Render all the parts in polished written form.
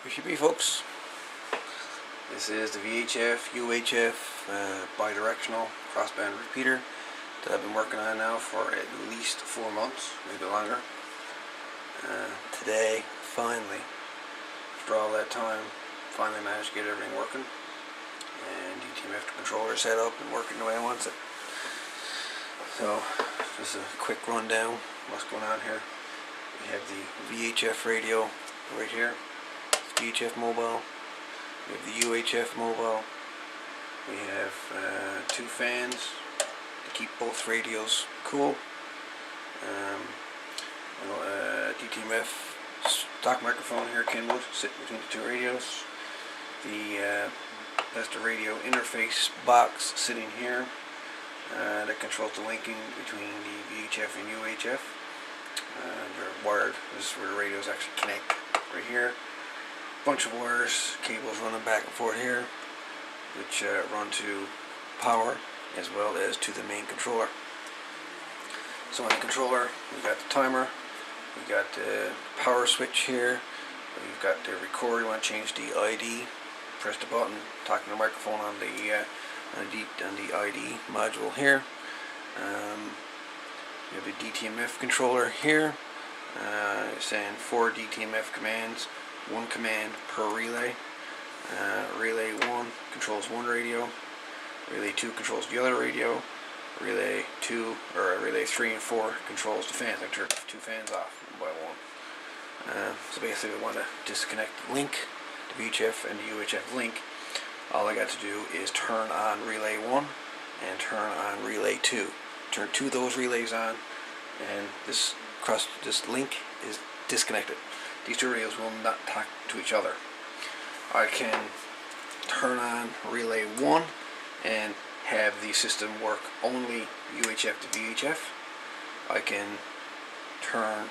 Here she be, folks. This is the VHF, UHF, bidirectional crossband repeater that I've been working on now for at least 4 months, maybe longer. Today, finally, after all that time, finally managed to get everything working. And DTMF controller set up and working the way I want it. So, just a quick rundown of what's going on here. We have the VHF radio right here. It's VHF mobile. We have the UHF mobile. We have 2 fans to keep both radios cool. DTMF stock microphone here, Kenwood, sitting between the 2 radios. That's the radio interface box sitting here that controls the linking between the VHF and UHF. They're wired. This is where the radios actually connect, right here. Bunch of wires, cables running back and forth here, which run to power as well as to the main controller. So on the controller, we've got the timer, we've got the power switch here, we've got the record. You want to change the ID, press the button, talk to the microphone on the ID module here. We have the DTMF controller here, saying 4 DTMF commands, 1 command per relay. Relay 1 controls 1 radio, relay 2 controls the other radio, relay 3 and 4 controls the fans. I turn 2 fans off one by one. So basically we want to disconnect the link, the VHF and the UHF link. All I got to do is turn on relay 1 and turn on relay 2. Turn 2 of those relays on, and this link is disconnected. These 2 radios will not talk to each other. I can turn on relay 1 and have the system work only UHF to VHF. I can turn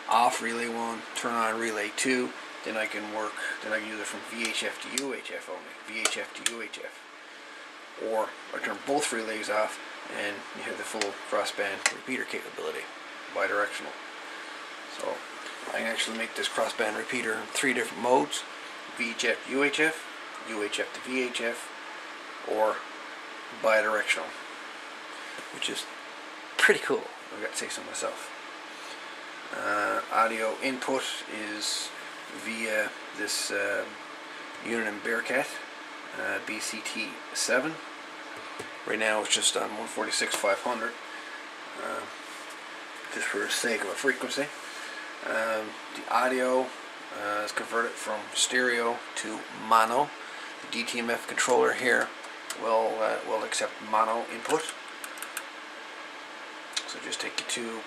off relay 1, turn on relay 2, then I can use it from VHF to UHF only, VHF to UHF. Or I turn both relays off and you have the full crossband repeater capability, bidirectional. So I can actually make this crossband repeater in 3 different modes: VHF to UHF, UHF to VHF, or bidirectional, which is pretty cool, I've got to say so myself. Audio input is via this Uniden Bearcat BCT7. Right now it's just on 146/500, just for the sake of a frequency. The audio is converted from stereo to mono. The DTMF controller here will accept mono input. So just take your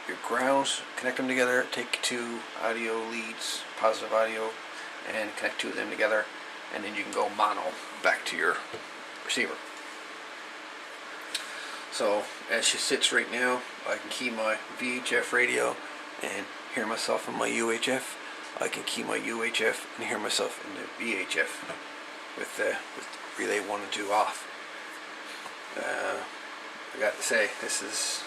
your grounds, connect them together, take 2 audio leads, positive audio, and connect 2 of them together, and then you can go mono back to your receiver. So as she sits right now, I can key my VHF radio and hear myself in my UHF. I can key my UHF and hear myself in the VHF with relay 1 and 2 off. I got to say, this is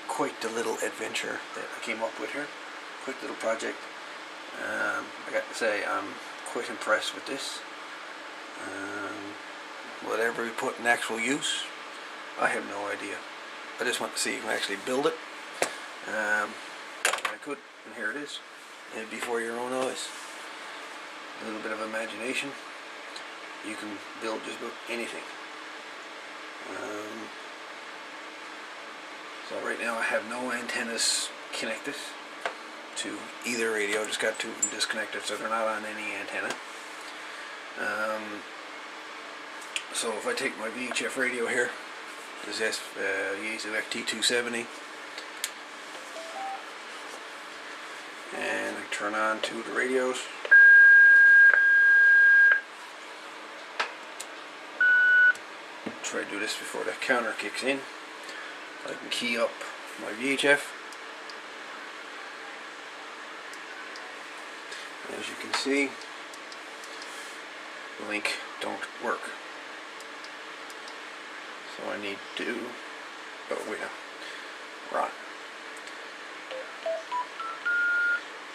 quite the little adventure that I came up with here. Quick little project. I got to say, I'm quite impressed with this. Whatever we put in actual use, I have no idea. I just want to see if I can actually build it. I could, and here it is. And before your own eyes. A little bit of imagination. You can build just about anything. So right now I have no antennas connected to either radio. Just got 2 of them disconnected, so they're not on any antenna. So if I take my VHF radio here, this is Yaesu FT270, and I turn on 2 of the radios. Try to do this before the counter kicks in. I can key up my VHF. As you can see, the link don't work. So I need to, oh wait, we're on.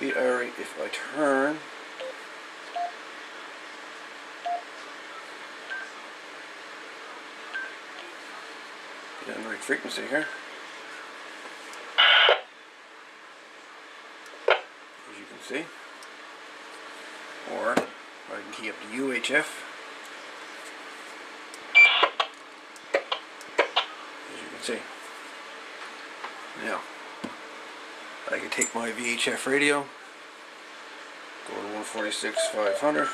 be alright if I turn get on the right frequency here. As you can see. Or I can key up the UHF. As you can see. Now, I can take my VHF radio, go to 146.500,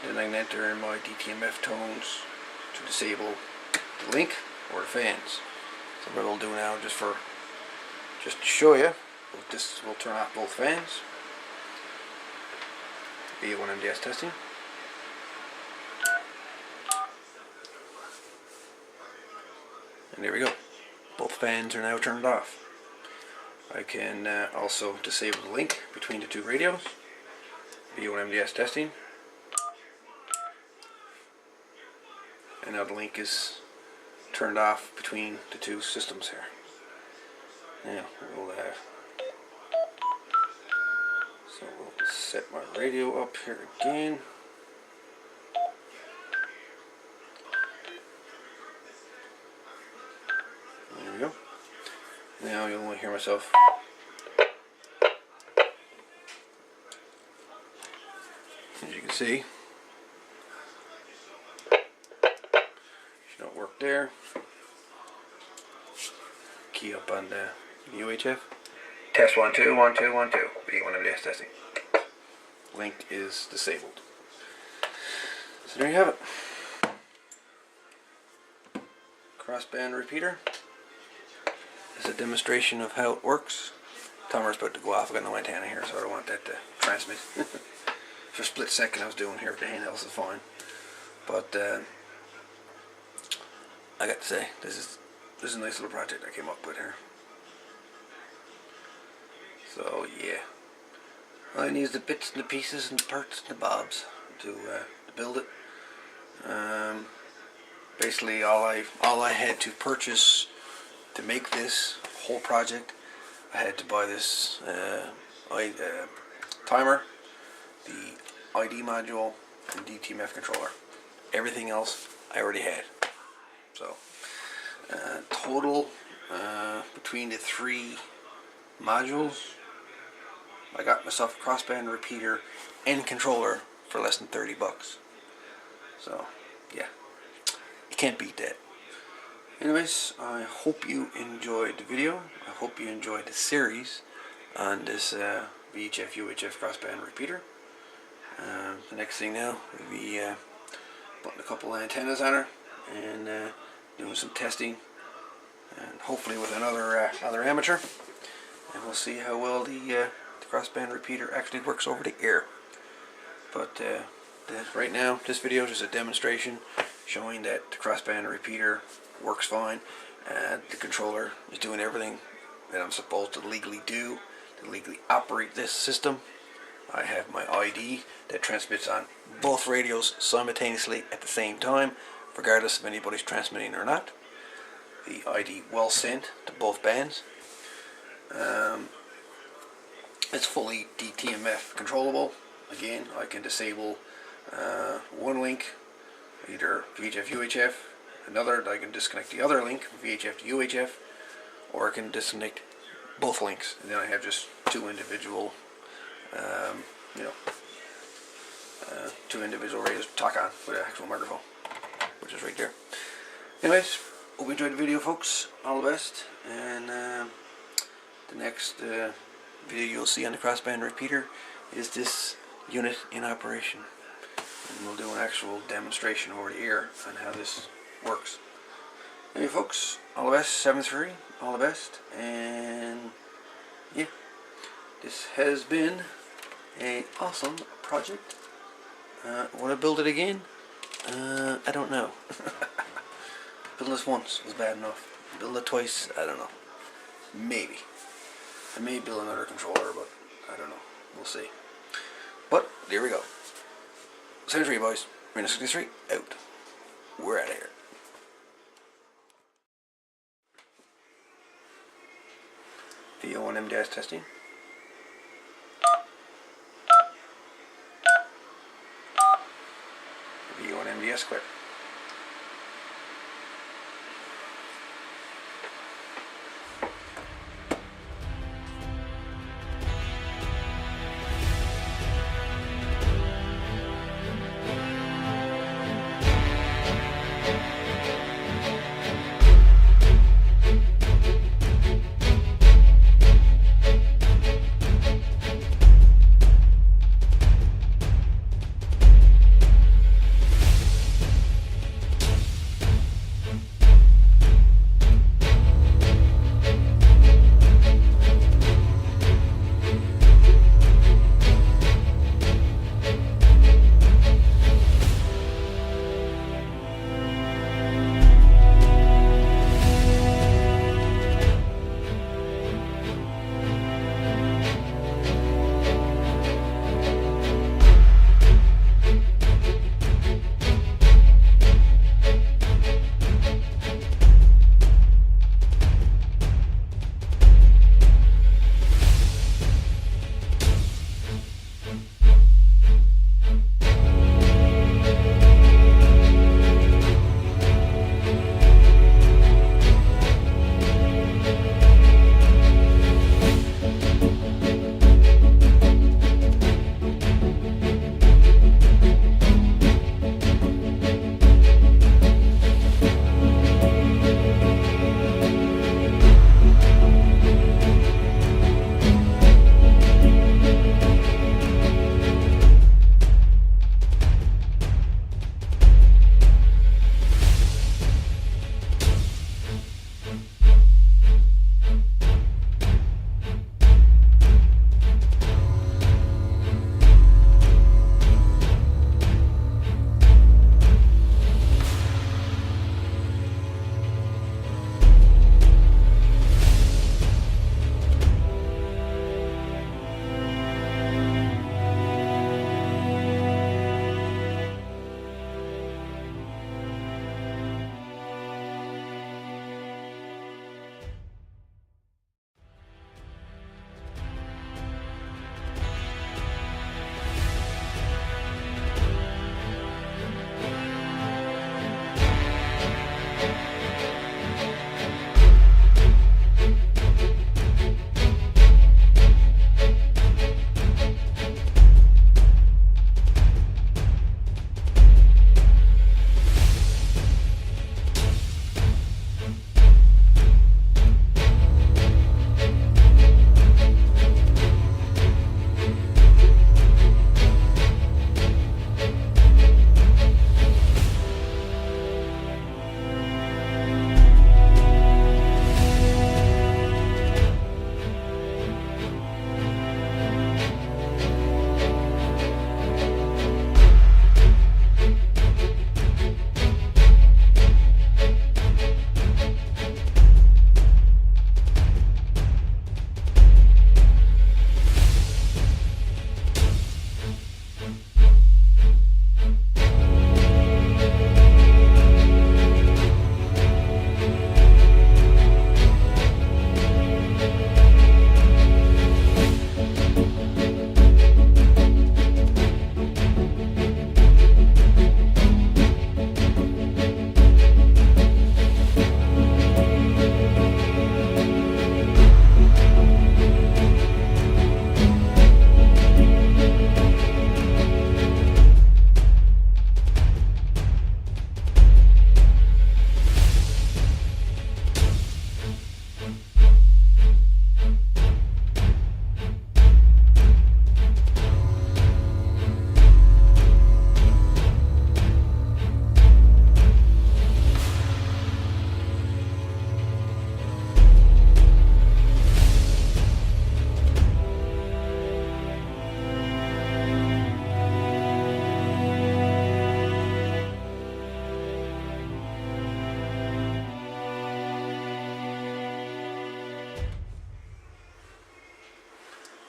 then I can enter in my DTMF tones to disable the link or the fans. So what I'll do now, just to show you, this will turn off both fans. V1MDS testing. And there we go. Both fans are now turned off. I can also disable the link between the two radios. V1MDS testing. And now the link is turned off between the two systems here. Now we'll set my radio up here again. There we go. Now you'll only hear myself. As you can see, should not work there. Key up on the UHF. Test 1 2 1 2 1 2. V1MDS testing. Link is disabled. So there you have it. Crossband repeater. This is a demonstration of how it works. Timer's about to go off. I've got no antenna here, so I don't want that to transmit. For a split second I was doing here with the handhelds is fine. But I got to say, this is a nice little project I came up with here. So yeah. All I need is the bits and the pieces and the parts and the bobs to build it. Basically, all I had to purchase to make this whole project, I had to buy this timer, the ID module, and DTMF controller. Everything else I already had. So total between the three modules, I got myself a crossband repeater and controller for less than 30 bucks. So, yeah, you can't beat that. Anyways, I hope you enjoyed the video. I hope you enjoyed the series on this VHF UHF crossband repeater. The next thing now will be putting a couple of antennas on her and doing some testing, and hopefully with another amateur, and we'll see how well the crossband repeater actually works over the air. But right now, this video is just a demonstration showing that the crossband repeater works fine, and the controller is doing everything that I'm supposed to legally do to legally operate this system. I have my ID that transmits on both radios simultaneously at the same time, regardless if anybody's transmitting or not. The ID well sent to both bands. It's fully DTMF controllable. Again, I can disable one link, either VHF UHF, another, I can disconnect the other link from VHF to UHF, or I can disconnect both links, and then I have just two individual two individual radios to talk on with an actual microphone, which is right there. Anyways, hope you enjoyed the video, folks. All the best, and the next video you'll see on the crossband repeater is this unit in operation, and we'll do an actual demonstration over the air on how this works. Anyway, folks, all the best. 7-3, all the best, and yeah, this has been an awesome project. Want to build it again? I don't know. Building this once was bad enough. Build it twice, I don't know. Maybe. I may build another controller, but I don't know. We'll see. But there we go. 7-3, boys. Arena 63 out. We're out of here. VO1MDS testing. MDS clear.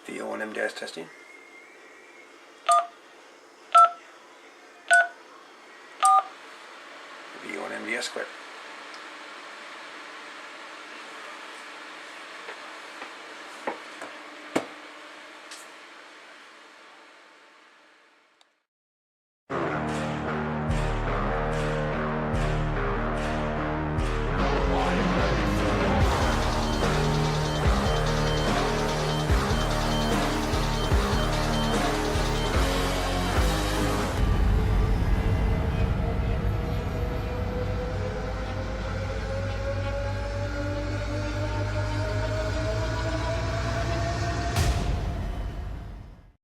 VO1 MDS testing. VO1 MDS clear.